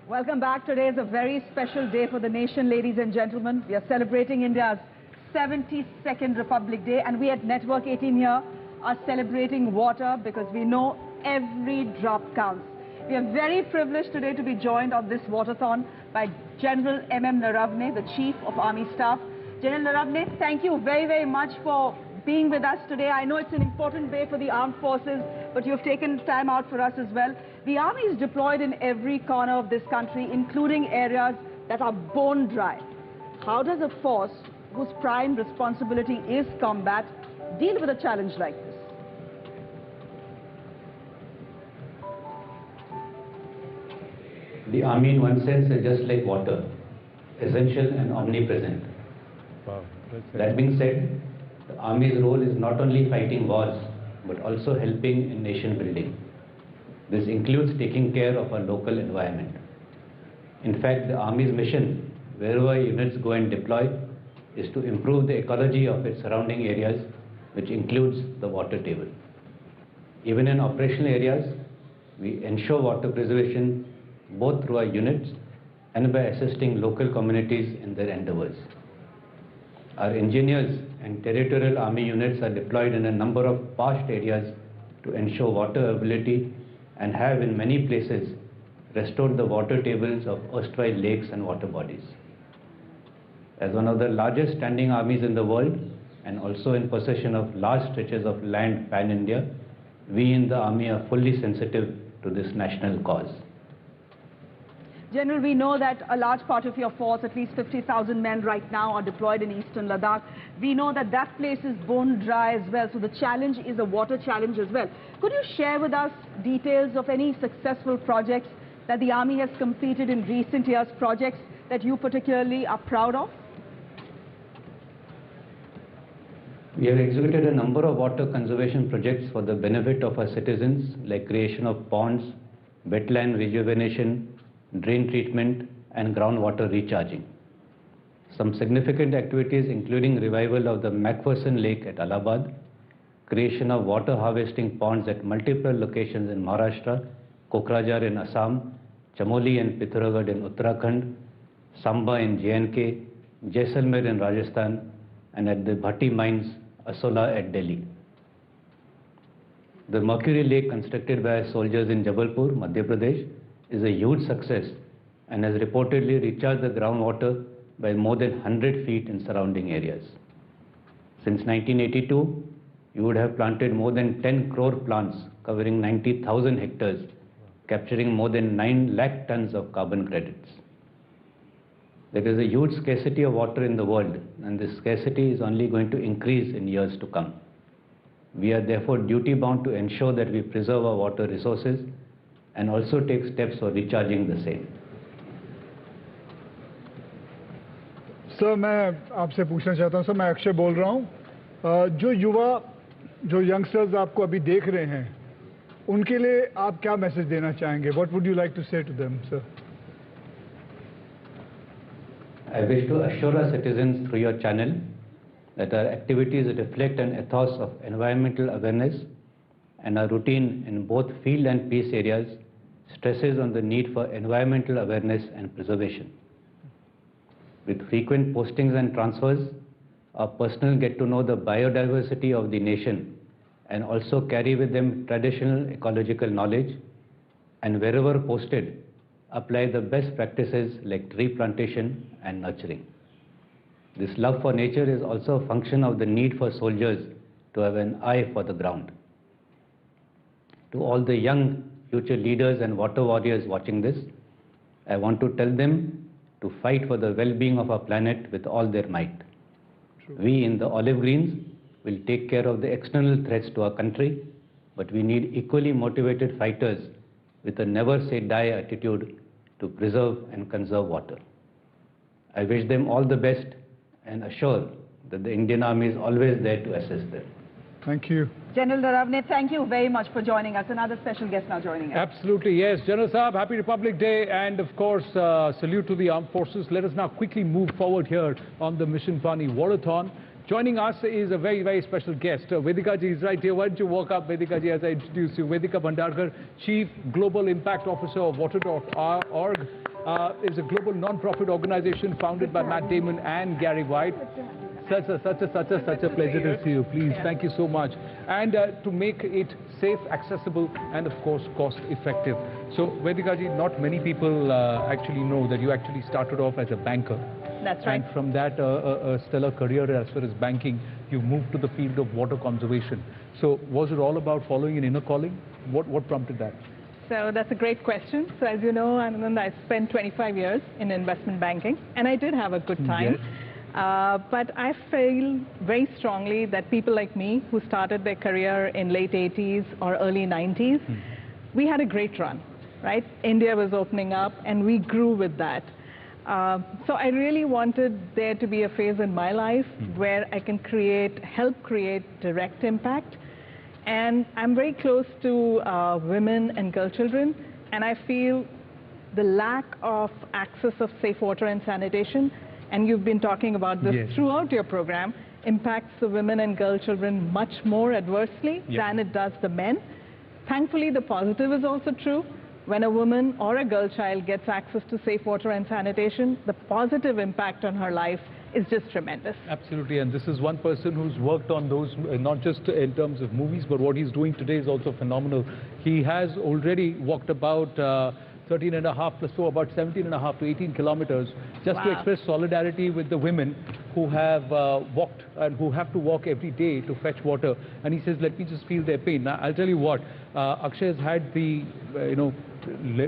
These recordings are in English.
Welcome back. Today is a very special day for the nation, ladies and gentlemen. We are celebrating India's 72nd Republic Day, and we at Network 18 here are celebrating water because we know every drop counts. We are very privileged today to be joined on this waterthon by General M.M. Naravne, the Chief of Army Staff. General Naravne, thank you very, very much for being with us today. I know it's an important day for the armed forces, but you've taken time out for us as well. The army is deployed in every corner of this country, including areas that are bone dry. How does a force whose prime responsibility is combat deal with a challenge like this? The army in one sense is just like water, essential and omnipresent. Wow, that being said, the army's role is not only fighting wars, but also helping in nation building. This includes taking care of our local environment. In fact, the army's mission, wherever units go and deploy, is to improve the ecology of its surrounding areas, which includes the water table. Even in operational areas, we ensure water preservation both through our units and by assisting local communities in their endeavors. Our engineers and territorial army units are deployed in a number of parched areas to ensure water availability and have in many places restored the water tables of erstwhile lakes and water bodies. As one of the largest standing armies in the world and also in possession of large stretches of land pan-India, we in the army are fully sensitive to this national cause. General, we know that a large part of your force, at least 50,000 men right now, are deployed in eastern Ladakh. We know that that place is bone dry as well, so the challenge is a water challenge as well. Could you share with us details of any successful projects that the army has completed in recent years, projects that you particularly are proud of? We have executed a number of water conservation projects for the benefit of our citizens, like creation of ponds, wetland rejuvenation, drain treatment and groundwater recharging. Some significant activities including revival of the Macpherson Lake at Allahabad, creation of water harvesting ponds at multiple locations in Maharashtra, Kokrajhar in Assam, Chamoli and Pithoragarh in Uttarakhand, Samba in J&K, Jaisalmer in Rajasthan, and at the Bhatti mines, Asola at Delhi. The Mercury Lake constructed by our soldiers in Jabalpur, Madhya Pradesh, is a huge success and has reportedly recharged the groundwater by more than 100 feet in surrounding areas. Since 1982, you would have planted more than 10 crore plants covering 90,000 hectares, capturing more than 9 lakh tons of carbon credits. There is a huge scarcity of water in the world, and this scarcity is only going to increase in years to come. We are therefore duty-bound to ensure that we preserve our water resources and also take steps for recharging the same. Sir, मैं आपसे पूछना चाहता हूं, sir मैं अक्षय बोल रहा हूं, जो युवा, जो यंगस्टर्स आपको अभी देख रहे हैं, उनके लिए आप क्या मैसेज देना चाहेंगे? What would you like to say to them, sir? I wish to assure our citizens through your channel that our activities reflect an ethos of environmental awareness, and our routine in both field and peace areas stresses on the need for environmental awareness and preservation. With frequent postings and transfers, our personnel get to know the biodiversity of the nation and also carry with them traditional ecological knowledge, and wherever posted, apply the best practices like tree plantation and nurturing. This love for nature is also a function of the need for soldiers to have an eye for the ground. To all the young future leaders and water warriors watching this, I want to tell them to fight for the well-being of our planet with all their might. True. We in the olive greens will take care of the external threats to our country, but we need equally motivated fighters with a never-say-die attitude to preserve and conserve water. I wish them all the best and assure that the Indian Army is always there to assist them. Thank you. General Naravne, thank you very much for joining us. Another special guest now joining us. Absolutely, yes. General Saab, happy Republic Day, and of course, salute to the armed forces. Let us now quickly move forward here on the Mission Pani Waterthon. Joining us is a very, very special guest. Vedika ji is right here. Why don't you walk up, Vedika ji, as I introduce you. Vedika Bhandarkar, Chief Global Impact Officer of Water.org. is a global non-profit organization founded by Matt Damon and Gary White. Such a pleasure to see you. Please, thank you so much. And to make it safe, accessible, and of course cost effective. So Vedika ji, not many people actually know that you actually started off as a banker. That's right. And from that a stellar career as far as banking, you moved to the field of water conservation. So was it all about following an inner calling? What prompted that? So that's a great question. So as you know, Anand, I spent 25 years in investment banking, and I did have a good time. Yes. But I feel very strongly that people like me who started their career in late 80s or early 90s, we had a great run, right? India was opening up and we grew with that. So I really wanted there to be a phase in my life where I can help create direct impact. And I'm very close to women and girl children, and I feel the lack of access of safe water and sanitation, and you've been talking about this throughout your program, impacts the women and girl children much more adversely than it does the men. Thankfully, the positive is also true. When a woman or a girl child gets access to safe water and sanitation, the positive impact on her life is just tremendous. Absolutely, and this is one person who's worked on those, not just in terms of movies, but what he's doing today is also phenomenal. He has already walked about 13 and a half plus 4, about 17 and a half to 18 kilometers, just to express solidarity with the women who have walked and who have to walk every day to fetch water. And he says, let me just feel their pain. Now, I'll tell you what, Akshay has had the,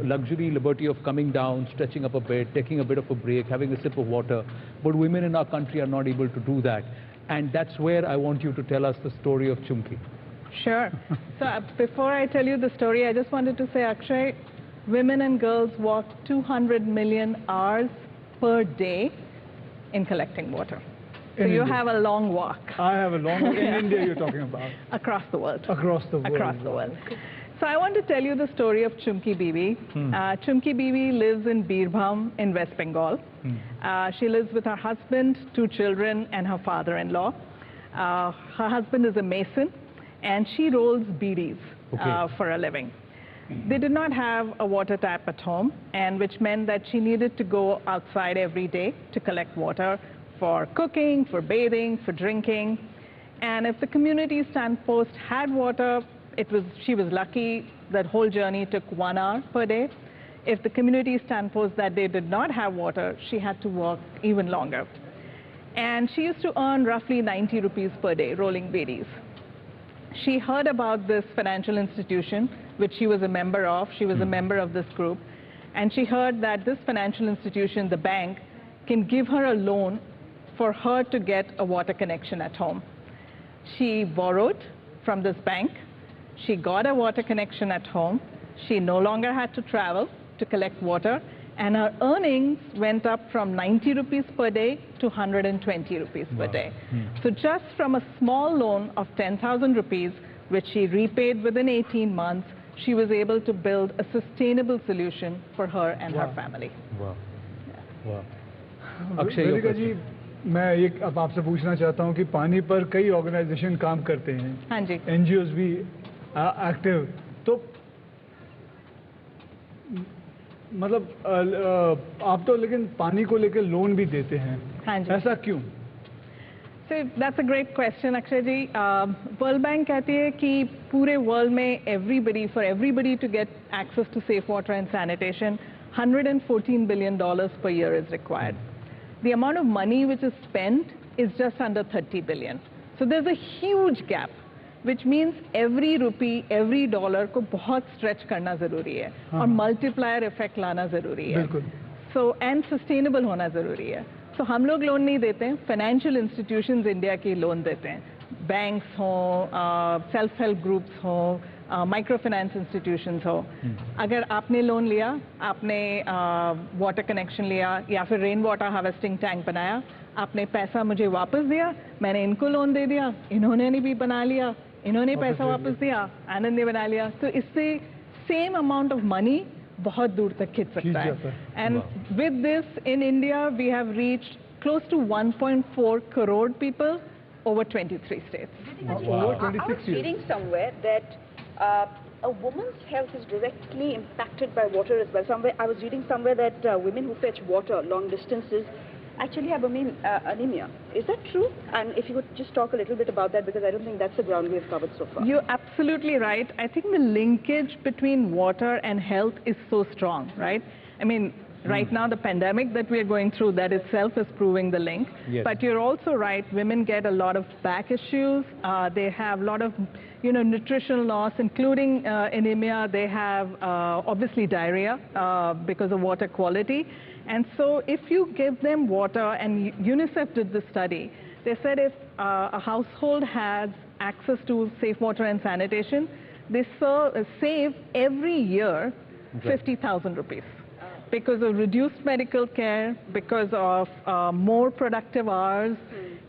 luxury, liberty of coming down, stretching up a bit, taking a bit of a break, having a sip of water. But women in our country are not able to do that. And that's where I want you to tell us the story of Chumki. Sure. So before I tell you the story, I just wanted to say, Akshay, women and girls walk 200 million hours per day in collecting water. So you have a long walk. I have a long walk. In India you're talking about? Across the world. Across the world. Across the world. So I want to tell you the story of Chumki Bibi. Chumki Bibi lives in Birbhum in West Bengal. She lives with her husband, 2 children, and her father-in-law. Her husband is a mason, and she rolls bidis for a living. They did not have a water tap at home, and which meant that she needed to go outside every day to collect water for cooking, for bathing, for drinking. And if the community stand post had water, she was lucky. That whole journey took 1 hour per day. If the community stand post that day did not have water, she had to walk even longer. And she used to earn roughly 90 rupees per day rolling bidis. She heard about this financial institution, which she was a member of. She was a member of this group. And she heard that this financial institution, the bank, can give her a loan for her to get a water connection at home. She borrowed from this bank. She got a water connection at home. She no longer had to travel to collect water. And her earnings went up from 90 rupees per day to 120 rupees per day. So just from a small loan of 10,000 rupees, which she repaid within 18 months, she was able to build a sustainable solution for her and her family. Wow. Wow. Akshay, वेदिका जी, मैं ये अब आपसे पूछना चाहता हूँ कि पानी पर कई ऑर्गेनाइजेशन काम करते हैं. हाँ जी. NGOs भी एक्टिव. तो मतलब आप तो लेकिन पानी को लेकर लोन भी देते हैं. हाँ जी. ऐसा क्यों? So that's a great question, Akshay ji. World Bank कहती है कि पूरे world में for everybody to get access to safe water and sanitation, $114 billion per year is required. The amount of money which is spent is just under 30 billion. So there's a huge gap, which means every rupee, every dollar को बहुत stretch करना ज़रूरी है और multiplier effect लाना ज़रूरी है. बिल्कुल. So and sustainable होना ज़रूरी है. So हम लोग लोन नहीं देते हैं, financial institutions India की लोन देते हैं. Banks हों, self-help groups हों, microfinance institutions हो. अगर आपने लोन लिया, आपने water connection लिया या फिर rain water harvesting tank बनाया, आपने पैसा मुझे वापस दिया, मैंने इनको लोन दे दिया, इन्होंने भी बना लिया, इन्होंने पैसा वापस दिया, आनंद ने बना लिया, तो इससे same amount of money बहुत दूर तक खिंच सकता है. And with this in India we have reached close to 1.4 crore people over 23 states. Over 26 I was reading somewhere that a woman's health is directly impacted by water as well. Somewhere I was reading somewhere that women who fetch water long distances actually have anemia. Is that true? And if you could just talk a little bit about that, because I don't think that's the ground we've covered so far. You're absolutely right. I think the linkage between water and health is so strong, right? I mean, right now the pandemic that we're going through, that itself is proving the link. Yes. But you're also right, women get a lot of back issues. They have a lot of, nutritional loss, including anemia. They have obviously diarrhea because of water quality. And so if you give them water, and UNICEF did this study, they said if a household has access to safe water and sanitation, they save every year 50,000 rupees. Because of reduced medical care, because of more productive hours,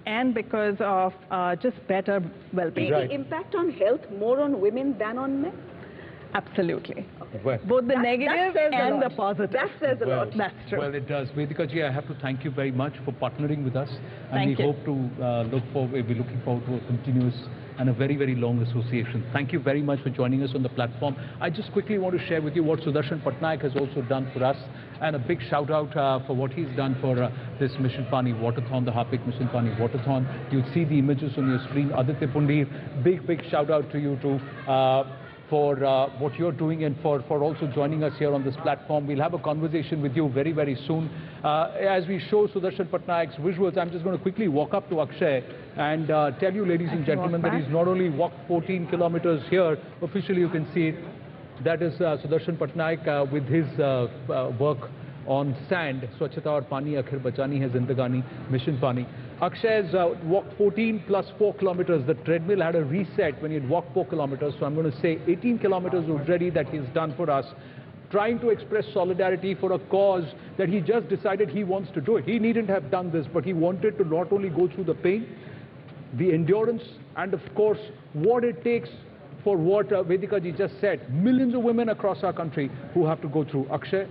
and because of just better well-being. Right. The impact on health more on women than on men? Absolutely. Well, Both the negative says a and lot. the positive. That says a lot. That's true. Well, it does. Vedika ji, I have to thank you very much for partnering with us. And Thank we you. hope to we'll be looking forward to a continuous and a very, very long association. Thank you very much for joining us on the platform. I just quickly want to share with you what Sudarshan Patnaik has also done for us, and a big shout out for what he's done for this Mission Pani Waterthon, the Harpic Mission Pani Waterthon. You'll see the images on your screen. Aditya Pundir, big shout out to you too. For what you're doing, and for also joining us here on this platform. We'll have a conversation with you very, very soon. As we show Sudarshan Patnaik's visuals, I'm just going to quickly walk up to Akshay and tell you, ladies and gentlemen, that he's not only walked 14 kilometers here, officially you can see it, that is Sudarshan Patnaik with his work on sand, Swachhata aur Pani Akhir Bachani Hai Zindagani, Mission Pani. Akshay has walked 14 plus 4 kilometers. The treadmill had a reset when he had walked 4 kilometers. So I'm going to say 18 kilometers already that he's done for us, trying to express solidarity for a cause that he just decided he wants to do it. He needn't have done this, but he wanted to not only go through the pain, the endurance, and of course, what it takes for what Vedika ji just said. Millions of women across our country who have to go through. Akshay,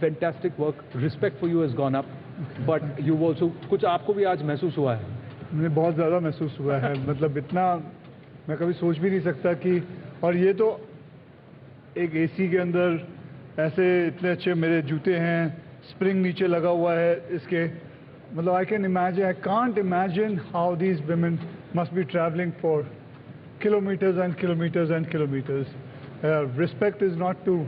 fantastic work. Respect for you has gone up. But you've also, कुछ आपको भी आज महसूस हुआ है? मुझे बहुत ज़्यादा महसूस हुआ है, मतलब इतना मैं कभी सोच भी नहीं सकता कि, और ये तो एक एसी के अंदर ऐसे इतने अच्छे मेरे जूते हैं, स्प्रिंग नीचे लगा हुआ है इसके, मतलब I can imagine, I can't imagine how these women must be traveling for kilometers and kilometers and kilometers. Respect is not to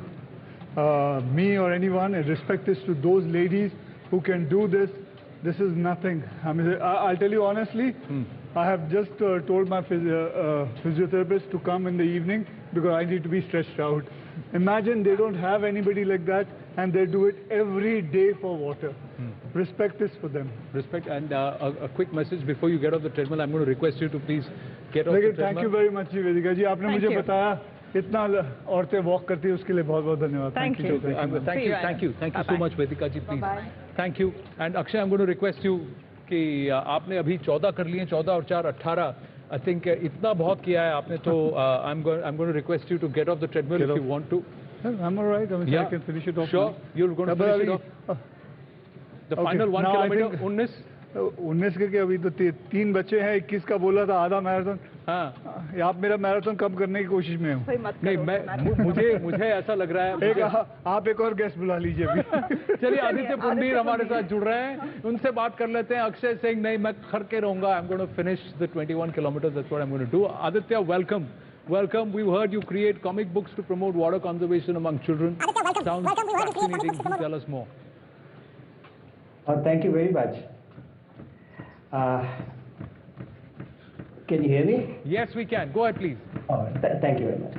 me or anyone, and respect is to those ladies who can do this. This is nothing. I mean, I'll tell you honestly, I have just told my physiotherapist to come in the evening because I need to be stretched out. Imagine they don't have anybody like that and they do it every day for water. Respect is for them. Respect. And a quick message before you get off the treadmill. I'm going to request you to please get off the treadmill. Thank you very much, Vedika ji. आपने मुझे बताया इतना औरतें walk करती है उसके लिए बहुत-बहुत धन्यवाद. Thank you. Thank you so much, Vedika ji. Please. Thank you. And Akshay, I'm going to request you कि आपने अभी 14 कर लिए, 14 और 4 18. I think इतना बहुत किया है आपने, तो I'm going to request you to get off the treadmill if you want to. I'm all right. I mean, Yeah. I can finish it off. Sure, you're going to finish it off. The final 1 kilometer, 19. 19 के अभी तो 3 बच्चे हैं, 21 का बोला था आधा marathon. हाँ. आप मेरा मैराथन कम करने की कोशिश में हो. नहीं, मुझे ऐसा लग रहा है. आप एक और गेस्ट बुला लीजिए अभी. चलिए, आदित्य पुंडीर हमारे साथ जुड़ रहे हैं, उनसे बात कर लेते हैं. अक्षय सिंह, नहीं मैं करके रहूंगा. I'm going to finish the 21 kilometers. That's what I'm going to do. Aditya, welcome. Welcome. We've heard you create comic books to promote water conservation among children. Sounds fascinating. Do tell us more. Thank you very much. Can you hear me? Yes, we can. Go ahead, please. Thank you very much.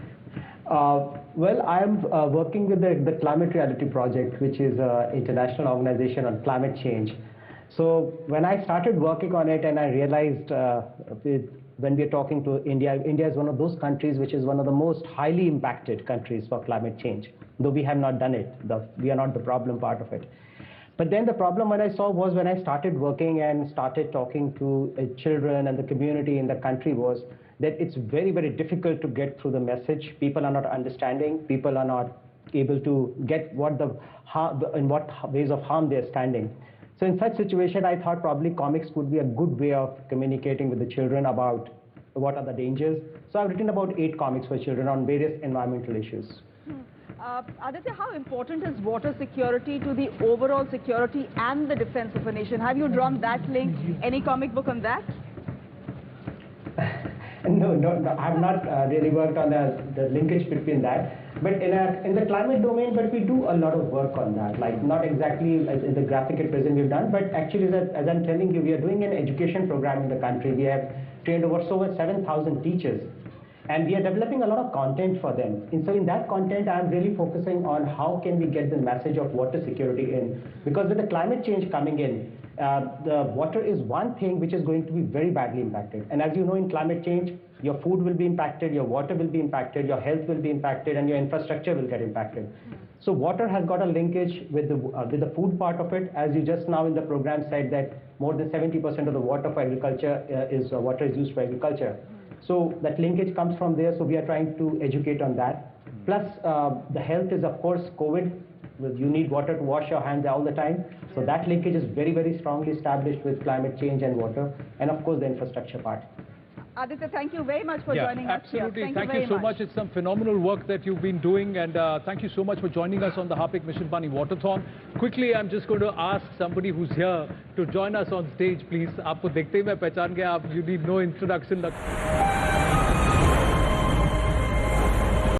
Well, I am working with the Climate Reality Project, which is an international organization on climate change. So when I started working on it and I realized when we are talking to India, India is one of those countries which is one of the most highly impacted countries for climate change, though we have not done it. We are not the problem part of it. But then the problem what I saw was when I started working and started talking to children and the community in the country was that it's very, very difficult to get through the message. People are not understanding. People are not able to get in what ways of harm they're standing. So in such situation, I thought probably comics would be a good way of communicating with the children about what are the dangers. So I've written about 8 comics for children on various environmental issues. Aditya, how important is water security to the overall security and the defense of a nation? Have you drawn that link? Any comic book on that? No, I have not really worked on the linkage between that. But in the climate domain, but we do a lot of work on that. Like not exactly as in the graphic at present we've done, but actually as I'm telling you, we are doing an education program in the country. We have trained over 7,000 teachers. And we are developing a lot of content for them. And so in that content, I'm really focusing on how can we get the message of water security in. Because with the climate change coming in, the water is one thing which is going to be very badly impacted. And as you know, in climate change, your food will be impacted, your water will be impacted, your health will be impacted, and your infrastructure will get impacted. So water has got a linkage with the food part of it. As you just now in the program said that more than 70% of the water for agriculture water is used for agriculture. So that linkage comes from there, so we are trying to educate on that. Plus, the health is, of course, COVID. You need water to wash your hands all the time. So that linkage is very, very strongly established with climate change and water, and of course the infrastructure part. Aditya, thank you very much for joining us here. Absolutely. Thank you so much. It's some phenomenal work that you've been doing, and thank you so much for joining us on the Harpic Mission Pani Waterthon. Quickly, I'm just going to ask somebody who's here to join us on stage, please. Aapko dekhte hi main pehchan gaya. You need no introduction.